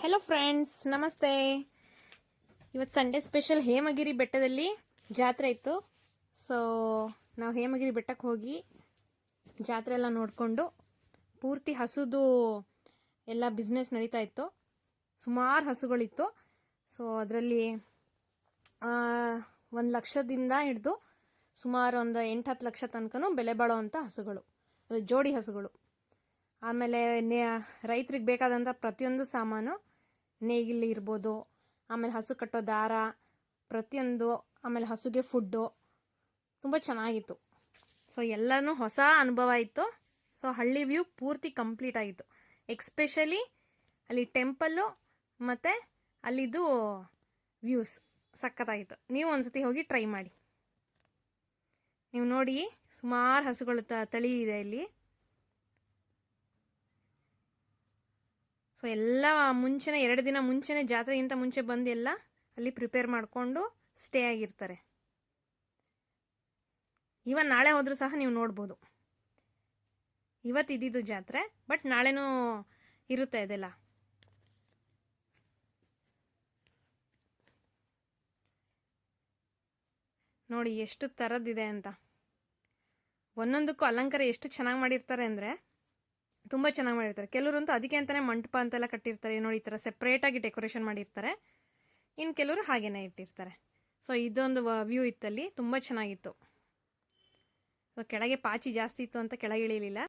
Hello friends, ನಮಸ್ತೆ. ಇವತ್ತು Sunday special Hemagiri ಬೆಟ್ಟದಲ್ಲಿ ಜಾತ್ರೆ ಇತ್ತು. ಸೊ ನಾವು ಹೇಮಗಿರಿ ಬೆಟ್ಟಕ್ಕೆ ಹೋಗಿ ಜಾತ್ರೆ ಎಲ್ಲ ನೋಡಿಕೊಂಡು ಪೂರ್ತಿ ಹಸುದು ಎಲ್ಲ ಬಿಸ್ನೆಸ್ ನಡೀತಾ ಇತ್ತು. ಸುಮಾರು ಹಸುಗಳಿತ್ತು. ಸೊ ಅದರಲ್ಲಿ 1,00,000ದಿಂದ ಹಿಡಿದು ಸುಮಾರು ಒಂದು 8-10 ಲಕ್ಷ ತನಕನೂ ಬೆಲೆ ಬಾಳುವಂಥ ಹಸುಗಳು, ಅದು ಜೋಡಿ ಹಸುಗಳು. ಆಮೇಲೆ ರೈತರಿಗೆ ಬೇಕಾದಂಥ ಪ್ರತಿಯೊಂದು ಸಾಮಾನು, ನೇಗಿಲು ಇರ್ಬೋದು, ಆಮೇಲೆ ಹಸು ಕಟ್ಟೋ ದಾರ, ಪ್ರತಿಯೊಂದು, ಆಮೇಲೆ ಹಸುಗೆ ಫುಡ್ಡು ತುಂಬ ಚೆನ್ನಾಗಿತ್ತು. ಸೊ ಎಲ್ಲನೂ ಹೊಸ ಅನುಭವ ಇತ್ತು. ಸೊ ಹಳ್ಳಿ ವ್ಯೂ ಪೂರ್ತಿ ಕಂಪ್ಲೀಟ್ ಆಗಿತ್ತು. ಎಕ್ಸ್ಪೆಷಲಿ ಅಲ್ಲಿ ಟೆಂಪಲ್ಲು ಮತ್ತು ಅಲ್ಲಿದ್ದು ವ್ಯೂಸ್ ಸಖತ್ತಾಗಿತ್ತು. ನೀವು ಒಂದ್ಸತಿ ಹೋಗಿ ಟ್ರೈ ಮಾಡಿ. ನೀವು ನೋಡಿ, ಸುಮಾರು ಹಸುಗಳು ತಳಿ ಇದೆ ಇಲ್ಲಿ. ಸೊ ಎಲ್ಲ ಮುಂಚೆನೇ 2 ದಿನ ಮುಂಚೆನೇ, ಜಾತ್ರೆಗಿಂತ ಮುಂಚೆ ಬಂದು ಎಲ್ಲ ಅಲ್ಲಿ ಪ್ರಿಪೇರ್ ಮಾಡಿಕೊಂಡು ಸ್ಟೇ ಆಗಿರ್ತಾರೆ. ಇವನ್ ನಾಳೆ ಹೋದರೂ ಸಹ ನೀವು ನೋಡ್ಬೋದು. ಇವತ್ತು ಇದ್ದಿದ್ದು ಜಾತ್ರೆ, ಬಟ್ ನಾಳೆನೂ ಇರುತ್ತೆ ಅದೆಲ್ಲ. ನೋಡಿ ಎಷ್ಟು ಥರದ್ದಿದೆ ಅಂತ. ಒಂದೊಂದಕ್ಕೂ ಅಲಂಕಾರ ಎಷ್ಟು ಚೆನ್ನಾಗಿ ಮಾಡಿರ್ತಾರೆ ಅಂದರೆ ತುಂಬ ಚೆನ್ನಾಗಿ ಮಾಡಿರ್ತಾರೆ. ಕೆಲವರಂತೂ ಅದಕ್ಕೆ ಅಂತಲೇ ಮಂಟಪ ಅಂತೆಲ್ಲ ಕಟ್ಟಿರ್ತಾರೆ. ನೋಡಿ, ಈ ಥರ ಸೆಪ್ರೇಟಾಗಿ ಡೆಕೋರೇಷನ್ ಮಾಡಿರ್ತಾರೆ. ಇನ್ನು ಕೆಲವರು ಹಾಗೇನೆ ಇಟ್ಟಿರ್ತಾರೆ. ಸೊ ಇದೊಂದು ವ್ಯೂ ಇತ್ತಲ್ಲಿ, ತುಂಬ ಚೆನ್ನಾಗಿತ್ತು. ಸೊ ಕೆಳಗೆ ಪಾಚಿ ಜಾಸ್ತಿ ಇತ್ತು ಅಂತ ಕೆಳಗೆ ಇಳಿಲಿಲ್ಲ.